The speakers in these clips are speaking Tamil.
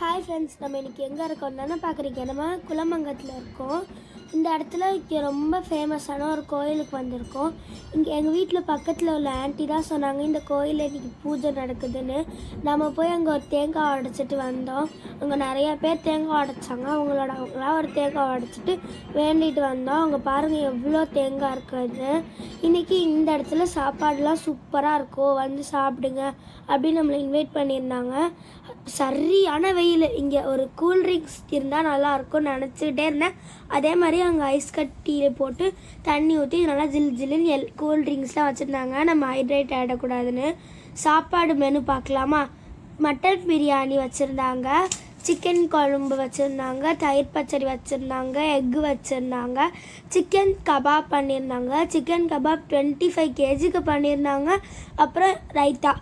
ஹாய் ஃப்ரெண்ட்ஸ், நம்ம இன்றைக்கி எங்கே இருக்கோம் தானே பார்க்குறீங்க. நம்ம குலமங்கத்தில் இருக்கோம். இந்த இடத்துல ரொம்ப ஃபேமஸான ஒரு கோயிலுக்கு வந்திருக்கோம். இங்கே எங்கள் வீட்டில் பக்கத்தில் உள்ள ஆண்டி தான் சொன்னாங்க இந்த கோயிலில் இன்றைக்கி பூஜை நடக்குதுன்னு. நம்ம போய் அங்கே ஒரு தேங்காய் உடைச்சிட்டு வந்தோம். அங்கே நிறையா பேர் தேங்காய் உடைச்சாங்க. அவங்களாம் ஒரு தேங்காய் உடைச்சிட்டு வேண்டிட்டு வந்தோம். அங்கே பாருங்கள் எவ்வளோ தேங்காய் இருக்குது. இன்றைக்கி இந்த இடத்துல சாப்பாடுலாம் சூப்பராக இருக்கும், வந்து சாப்பிடுங்க அப்படின்னு நம்மளை இன்வைட் பண்ணியிருந்தாங்க. சரியான வெயில், இங்கே ஒரு கூல்ட்ரிங்க்ஸ் இருந்தால் நல்லாயிருக்கும்னு நினச்சிக்கிட்டே இருந்தேன். அதே மாதிரி அங்கே ஐஸ் கட்டியில் போட்டு தண்ணி ஊற்றி நல்லா ஜில்லுன்னு கூல்ட்ரிங்க்ஸ்லாம் வச்சுருந்தாங்க. நம்ம ஹைட்ரேட் ஆகிடக்கூடாதுன்னு. சாப்பாடு மெனு பார்க்கலாமா? மட்டன் பிரியாணி வச்சுருந்தாங்க, சிக்கன் குழம்பு வச்சுருந்தாங்க, தயிர் பச்சடி வச்சுருந்தாங்க, எக்கு வச்சுருந்தாங்க, சிக்கன் கபாப் பண்ணியிருந்தாங்க. சிக்கன் கபாப் 25 kg பண்ணியிருந்தாங்க. அப்புறம் ரைத்தா.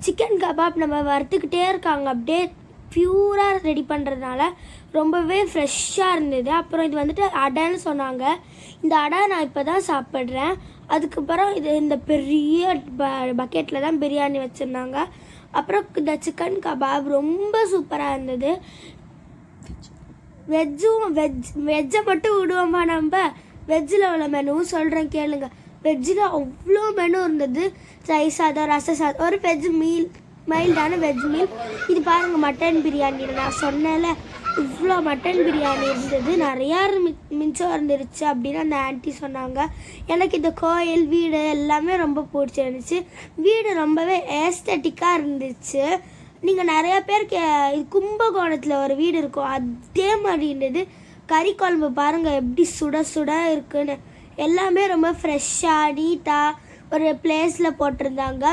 சிக்கன் கபாப் நம்ம வறுத்துக்கிட்டே இருக்காங்க, அப்படியே ப்யூராக ரெடி பண்ணுறதுனால ரொம்பவே ஃப்ரெஷ்ஷாக இருந்தது. அப்புறம் இது வந்துட்டு அடைன்னு சொன்னாங்க. இந்த அடை நான் இப்போ தான் சாப்பிட்றேன். அதுக்கப்புறம் இந்த பெரிய பக்கெட்டில் தான் பிரியாணி வச்சுருந்தாங்க. அப்புறம் இந்த சிக்கன் கபாப் ரொம்ப சூப்பராக இருந்தது. வெஜ்ஜை மட்டும் விடுவோமா நம்ம? வெஜ்ஜில் உள்ள மெனுவும் சொல்கிறேன் கேளுங்க. வெஜ்ஜில் அவ்வளோ மெனு இருந்தது. தயிர் சாதம், ரச சாதம், ஒரு வெஜ் மீல், மைல்டான வெஜ் மீல். இது பாருங்கள் மட்டன் பிரியாணி. நான் சொன்னேன்ல இவ்வளோ மட்டன் பிரியாணி இருந்தது. நிறையா மிச்சம் இருந்துருச்சு அப்படின்னு அந்த ஆண்டி சொன்னாங்க. எனக்கு இந்த கோயில் வீடு எல்லாமே ரொம்ப பிடிச்சிருந்துச்சு. வீடு ரொம்பவே ஏஸ்தட்டிக்காக இருந்துச்சு. நீங்கள் நிறையா பேருக்கு கும்பகோணத்தில் ஒரு வீடு இருக்கும், அதே மாதிரி இருந்தது. கறி குழம்பு பாருங்கள் எப்படி சுட சுட இருக்குன்னு. எல்லாமே ரொம்ப ஃப்ரெஷ்ஷாக நீட்டாக ஒரு பிளேஸில் போட்டிருந்தாங்க.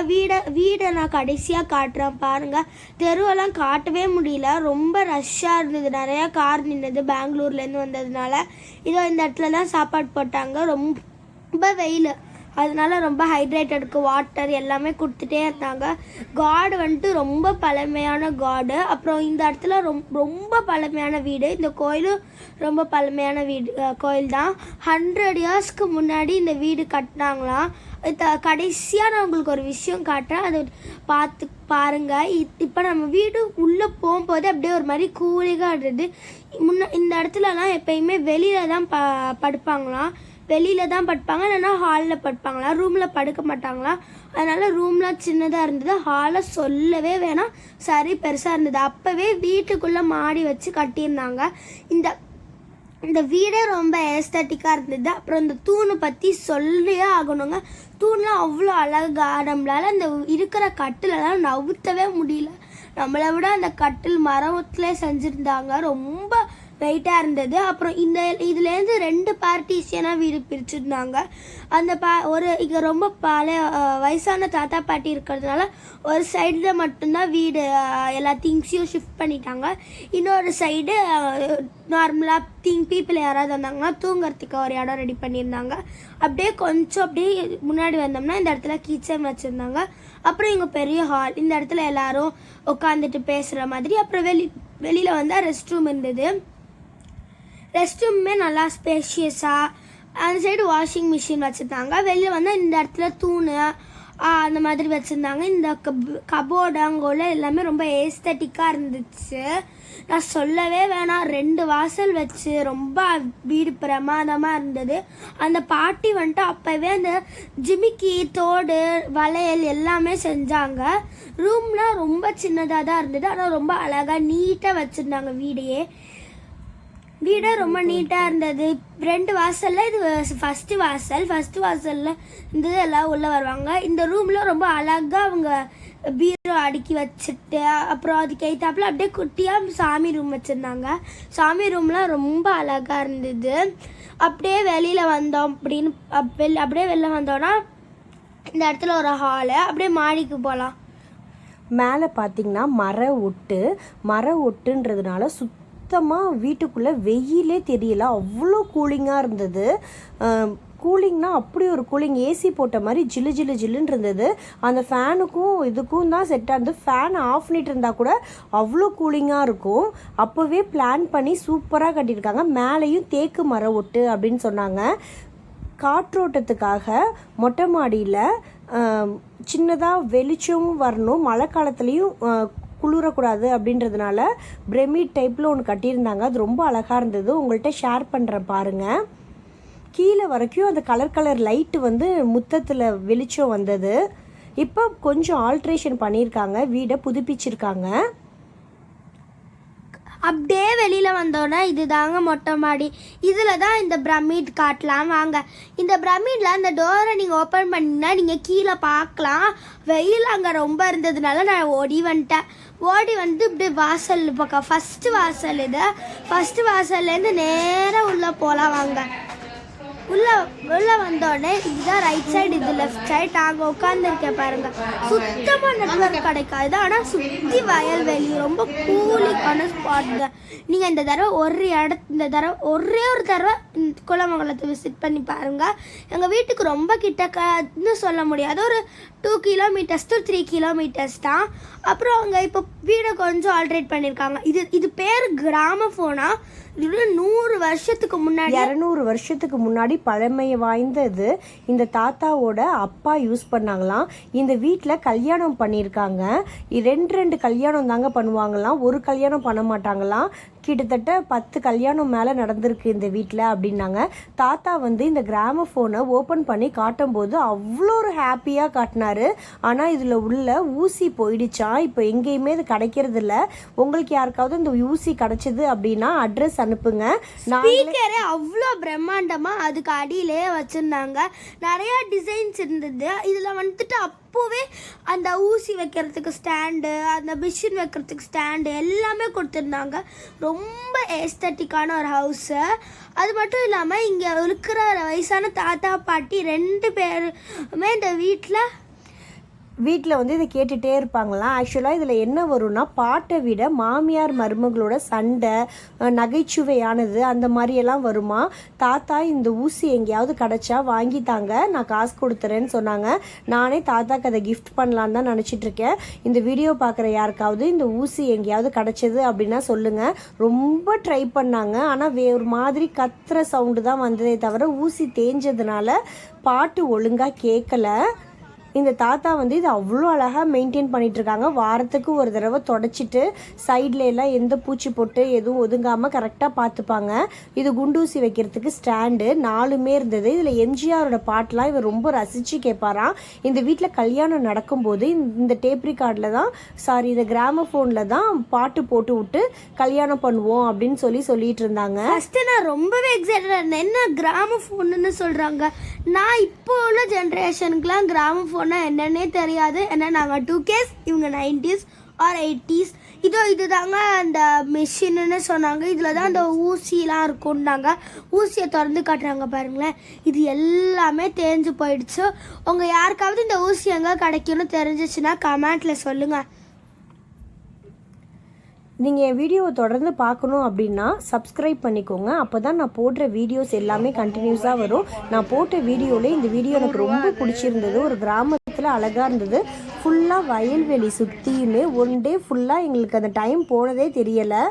வீடை நான் கடைசியாக காட்டுறேன் பாருங்கள். தெருவெல்லாம் காட்டவே முடியல, ரொம்ப ரஷ்ஷாக இருந்தது. நிறையா கார் நின்னது பெங்களூர்லேருந்து வந்ததுனால. இதோ இந்த இடத்துல தான் சாப்பாடு போட்டாங்க. ரொம்ப வெயில், அதனால ரொம்ப ஹைட்ரேட்டடுக்கு வாட்டர் எல்லாமே கொடுத்துட்டே இருந்தாங்க. காடு வந்துட்டு ரொம்ப பழமையான காடு. அப்புறம் இந்த இடத்துல ரொம்ப பழமையான வீடு. இந்த கோயிலும் ரொம்ப பழமையான கோயில் தான். 100 yearsக்கு முன்னாடி இந்த வீடு கட்டினாங்களாம். கடைசியாக நான் உங்களுக்கு ஒரு விஷயம் காட்டுறேன், அதை பார்த்து பாருங்கள். இப்போ நம்ம வீடு உள்ளே போகும்போது அப்படியே ஒரு மாதிரி கூலிங்காக இருந்தது. இந்த இடத்துலலாம் எப்பயுமே வெளியில் தான் படுப்பாங்களாம். வெளியில் தான் படுப்பாங்க, இல்லைன்னா ஹாலில் படுப்பாங்களாம். ரூமில் படுக்க மாட்டாங்களாம். அதனால் ரூம்லாம் சின்னதாக இருந்தது. ஹாலை சொல்லவே வேணாம், சரி பெருசாக இருந்தது. அப்போவே வீட்டுக்குள்ளே மாடி வச்சு கட்டியிருந்தாங்க. இந்த வீடே ரொம்ப ஏஸ்தட்டிக்காக இருந்தது. அப்புறம் இந்த தூணை பற்றி சொல்லியே ஆகணுங்க. தூண்லாம் அவ்வளோ அழகாக, நம்மளால் அந்த இருக்கிற கட்டிலெல்லாம் நவுத்தவே முடியல. நம்மளை விட அந்த கட்டில் மரத்துலேயே செஞ்சுருந்தாங்க, ரொம்ப வெயிட்டாக இருந்தது. அப்புறம் இதுலேருந்து 2 பார்ட்டிஷனாக வீடு பிரிச்சுருந்தாங்க. அந்த இங்கே ரொம்ப வயசான தாத்தா பாட்டி இருக்கிறதுனால ஒரு சைடில் மட்டும்தான் வீடு எல்லா திங்ஸையும் ஷிஃப்ட் பண்ணிட்டாங்க. இன்னொரு சைடு நார்மலாக பீப்புள் யாராவது வந்தாங்கன்னா தூங்குறதுக்கு ஒரு இடம் ரெடி பண்ணியிருந்தாங்க. அப்படியே கொஞ்சம் அப்படியே முன்னாடி வந்தோம்னா இந்த இடத்துல கிச்சன் வச்சுருந்தாங்க. அப்புறம் இங்கே பெரிய ஹால், இந்த இடத்துல எல்லோரும் உட்காந்துட்டு பேசுகிற மாதிரி. அப்புறம் வெளியில் வந்தால் ரெஸ்ட் ரூம் இருந்தது. ரெஸ்ட் ரூமே நல்லா ஸ்பேஷியஸாக. அந்த சைடு வாஷிங் மிஷின் வச்சுருந்தாங்க. வெளியில் வந்தால் இந்த இடத்துல தூணு அந்த மாதிரி வச்சுருந்தாங்க. இந்த கபோர்டு அங்கே உள்ள எல்லாமே ரொம்ப ஏஸ்தட்டிக்காக இருந்துச்சு. நான் சொல்லவே வேணாம், 2 வாசல் வச்சு ரொம்ப வீடு பிரமாதமாக இருந்தது. அந்த பாட்டி வந்துட்டு அப்போவே அந்த ஜிமிக்கி, தோடு, வளையல் எல்லாமே செஞ்சாங்க. ரூம்லாம் ரொம்ப சின்னதாக தான் இருந்தது, ஆனால் ரொம்ப அழகாக நீட்டாக வச்சுருந்தாங்க. வீடே ரொம்ப நீட்டாக இருந்தது. 2 வாசலில் இது ஃபஸ்ட்டு வாசலில் இருந்தது. எல்லாம் உள்ளே வருவாங்க. இந்த ரூமில் ரொம்ப அழகாக அவங்க பீரோ அடுக்கி வச்சுட்டு, அப்புறம் அதுக்கு எய்த்தாப்பில் அப்படியே குட்டியாக சாமி ரூம் வச்சுருந்தாங்க. சாமி ரூம்லாம் ரொம்ப அழகாக இருந்தது. அப்படியே வெளியில் வந்தோம் அப்படியே வெளில வந்தோன்னா இந்த இடத்துல ஒரு ஹாலு. அப்படியே மாடிக்கு போகலாம். மேலே பார்த்திங்கன்னா மர ஒட்டுன்றதுனால சுத்தமாக வீட்டுக்குள்ளே வெயிலே தெரியல, அவ்வளோ கூலிங்காக இருந்தது. கூலிங்னா அப்படி ஒரு கூலிங், ஏசி போட்ட மாதிரி ஜில்லுன்னு இருந்தது. அந்த ஃபேனுக்கும் இதுக்கும் தான் செட்டாக இருந்தது. ஃபேன் ஆஃப் பண்ணிட்டு இருந்தால் கூட அவ்வளோ கூலிங்காக இருக்கும். அப்போவே பிளான் பண்ணி சூப்பராக கட்டியிருக்காங்க. மேலேயும் தேக்கு மர ஒட்டு அப்படின்னு சொன்னாங்க. காற்றோட்டத்துக்காக மொட்டை மாடியில் சின்னதாக வெளிச்சமும் வரணும், மழை காலத்துலேயும் குளிரக்கூடாது அப்படின்றதுனால பிரமிட் டைப்பில் ஒன்று கட்டியிருந்தாங்க. அது ரொம்ப அழகாக இருந்தது. உங்கள்கிட்ட ஷேர் பண்ணுறேன் பாருங்கள். கீழே வரைக்கும் அந்த கலர் லைட்டு வந்து முத்தத்தில் வெளிச்சம் வந்தது. இப்போ கொஞ்சம் ஆல்ட்ரேஷன் பண்ணியிருக்காங்க, வீடை புதுப்பிச்சிருக்காங்க. அப்படியே வெளியில் வந்தோன்னா இது தாங்க மொட்டை மாடி. இதில் தான் இந்த பிரமிட் காட்டலாம் வாங்க. இந்த பிரமிடில் அந்த டோரை நீங்கள் ஓப்பன் பண்ணிங்கன்னா நீங்கள் கீழே பார்க்கலாம். வெயில் அங்கே ரொம்ப இருந்ததுனால நான் ஓடி வந்துட்டேன். ஓடி வந்து இப்படி வாசல் பக்கம் ஃபஸ்ட்டு வாசல் இது. ஃபஸ்ட்டு வாசல்லேருந்து நேராக உள்ளே போகலாம் வாங்க. உள்ளே வந்தோடனே இதுதான் ரைட் சைடு, இது லெஃப்ட் சைடு. நாங்கள் உட்காந்துருக்கேன் பாருங்கள். சுத்தமாக நெட்வொர்க் கிடைக்காது, ஆனால் சுற்றி வயல்வெளி ரொம்ப கூலிங்கான ஸ்பாட்டுங்க. நீங்கள் இந்த தடவை ஒரே ஒரு தடவை குலமங்கலத்தை விசிட் பண்ணி பாருங்கள். எங்கள் வீட்டுக்கு ரொம்ப கிட்டக்கன்னு சொல்ல முடியாது, ஒரு 2 கிலோமீட்டர்ஸ் to 3 கிலோமீட்டர்ஸ் தான். அப்புறம் அங்கே இப்போ வீடை கொஞ்சம் ஆல்ட்ரேட் பண்ணியிருக்காங்க. இது பேர் கிராமஃபோனா. இது 100 வருஷத்துக்கு முன்னாடி 200 வருஷத்துக்கு முன்னாடி பழமை வாய்ந்தது. இந்த தாத்தாவோட அப்பா யூஸ் பண்ணாங்களாம். இந்த வீட்டில் கல்யாணம் பண்ணியிருக்காங்க. 2 கல்யாணம் தாங்க பண்ணுவாங்களாம், ஒரு கல்யாணம் பண்ண மாட்டாங்களாம். கிட்டத்தட்ட 10 கல்யாணம் மேலே நடந்திருக்கு இந்த வீட்டில் அப்படின்னாங்க. தாத்தா வந்து இந்த கிராமஃபோனை ஓப்பன் பண்ணி காட்டும் போது அவ்வளோ ஒரு ஹாப்பியாக காட்டினாரு. ஆனால் இதில் உள்ள ஊசி போயிடுச்சான். இப்போ எங்கேயுமே இது கிடைக்கிறது இல்லை. உங்களுக்கு யாருக்காவது இந்த ஊசி கிடைச்சது அப்படின்னா அட்ரஸ் அனுப்புங்க. ஸ்பீக்கரே அவ்வளோ பிரம்மாண்டமாக அதுக்கு அடியிலே வச்சுருந்தாங்க. நிறையா டிசைன்ஸ் இருந்தது. இதில் வந்துட்டு அப்போவே அந்த ஊசி வைக்கிறதுக்கு ஸ்டாண்டு, அந்த மிஷின் வைக்கிறதுக்கு ஸ்டாண்டு எல்லாமே கொடுத்துருந்தாங்க. ரொம்ப ஏஸ்தட்டிக்கான ஒரு ஹவுஸு. அது மட்டும் இல்லாமல் இங்கே இருக்கிற வயசான தாத்தா பாட்டி 2 பேருமே இந்த வீட்டில் வந்து இதை கேட்டுகிட்டே இருப்பாங்களாம். ஆக்சுவலாக இதில் என்ன வரும்னா, பாட்டை விட மாமியார் மருமகளோட சண்டை, நகைச்சுவையானது அந்த மாதிரியெல்லாம் வருமா. தாத்தா இந்த ஊசி எங்கேயாவது கிடச்சா வாங்கித்தாங்க, நான் காசு கொடுத்துறேன்னு சொன்னாங்க. நானே தாத்தாக்கு அதை கிஃப்ட் பண்ணலான்னு தான் நினச்சிட்ருக்கேன். இந்த வீடியோ பார்க்குற யாருக்காவது இந்த ஊசி எங்கேயாவது கிடச்சிது அப்படின்னா சொல்லுங்கள். ரொம்ப ட்ரை பண்ணாங்க, ஆனால் ஒரு மாதிரி கத்துற சவுண்டு தான் வந்ததே தவிர ஊசி தேஞ்சதுனால பாட்டு ஒழுங்காக கேட்கல. இந்த தாத்தா வந்து இது அவ்வளோ அழகாக மெயின்டைன் பண்ணிகிட்ருக்காங்க. வாரத்துக்கு ஒரு தடவை தொடச்சிட்டு சைடில் எல்லாம் எந்த பூச்சி போட்டு எதுவும் ஒதுங்காமல் கரெக்டாக பார்த்துப்பாங்க. இது குண்டூசி வைக்கிறதுக்கு ஸ்டாண்டு 4மே இருந்தது. இதில் எம்ஜிஆரோட பாட்டெலாம் இவர் ரொம்ப ரசித்து கேட்பாராம். இந்த வீட்டில் கல்யாணம் நடக்கும்போது இந்த டேப் ரெக்கார்டில் தான் இந்த கிராமஃபோனில் தான் பாட்டு போட்டு விட்டு கல்யாணம் பண்ணுவோம் அப்படின்னு சொல்லிட்டு இருந்தாங்க. ஃபஸ்ட்டு நான் ரொம்பவே எக்ஸைட்டடாக இருந்தேன். என்ன கிராமஃபோன்னு சொல்கிறாங்க. நான் இப்போ உள்ள ஜென்ரேஷனுக்குலாம் கிராமஃபோன் என்னன்னே தெரியாது. ஏன்னா நாங்கள் 2Ks, இவங்க 90s ஆர் 80s. இதுதாங்க அந்த மிஷின்னு சொன்னாங்க. இதில் தான் அந்த ஊசிலாம் இருக்கும்னாங்க. ஊசியை திறந்து காட்டுறாங்க பாருங்களேன். இது எல்லாமே தேஞ்சு போயிடுச்சு. உங்கள் யாருக்காவது இந்த ஊசி எங்கே கிடைக்கும்னு தெரிஞ்சிச்சுன்னா கமெண்ட்டில் சொல்லுங்கள். நீங்கள் என் வீடியோவை தொடர்ந்து பார்க்கணும் அப்படின்னா சப்ஸ்கிரைப் பண்ணிக்கோங்க. அப்போ தான் நான் போடுற வீடியோஸ் எல்லாமே கண்டினியூஸாக வரும். நான் போட்ட வீடியோவில் இந்த வீடியோ எனக்கு ரொம்ப பிடிச்சிருந்தது. ஒரு கிராமத்தில் அழகாக இருந்தது. ஃபுல்லாக வயல்வெளி சுற்றியுமே 1 டே ஃபுல்லாக எங்களுக்கு அந்த டைம் போனதே தெரியலை.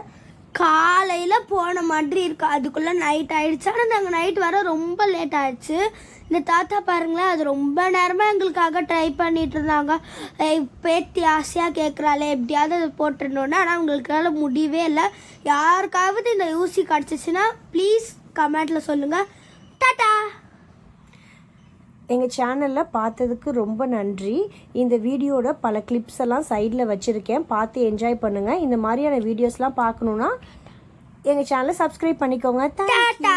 காலையில் போன மாதிரி இருக்கு, அதுக்குள்ளே நைட் ஆகிடுச்சு. ஆனால் நாங்கள் நைட் வர ரொம்ப லேட் ஆகிடுச்சு. இந்த தாத்தா பாருங்களேன், அது ரொம்ப நேரமாக எங்களுக்காக ட்ரை பண்ணிட்டு இருந்தாங்க. பேத்தி ஆசையாக கேட்குறாளே எப்படியாவது அதை போட்டுருந்தோன்னு. ஆனால் அவங்களுக்கால முடியவே இல்லை. யாருக்காவது இந்த ஊசி கிடச்சிச்சின்னா ப்ளீஸ் கமெண்ட்டில் சொல்லுங்கள். டாட்டா. எங்கள் சேனலில் பார்த்ததுக்கு ரொம்ப நன்றி. இந்த வீடியோட பல கிளிப்ஸ் எல்லாம் சைடில் வச்சுருக்கேன், பார்த்து என்ஜாய் பண்ணுங்கள். இந்த மாதிரியான வீடியோஸ்லாம் பார்க்கணுன்னா எங்கள் சேனலை சப்ஸ்கிரைப் பண்ணிக்கோங்க. டாட்டா.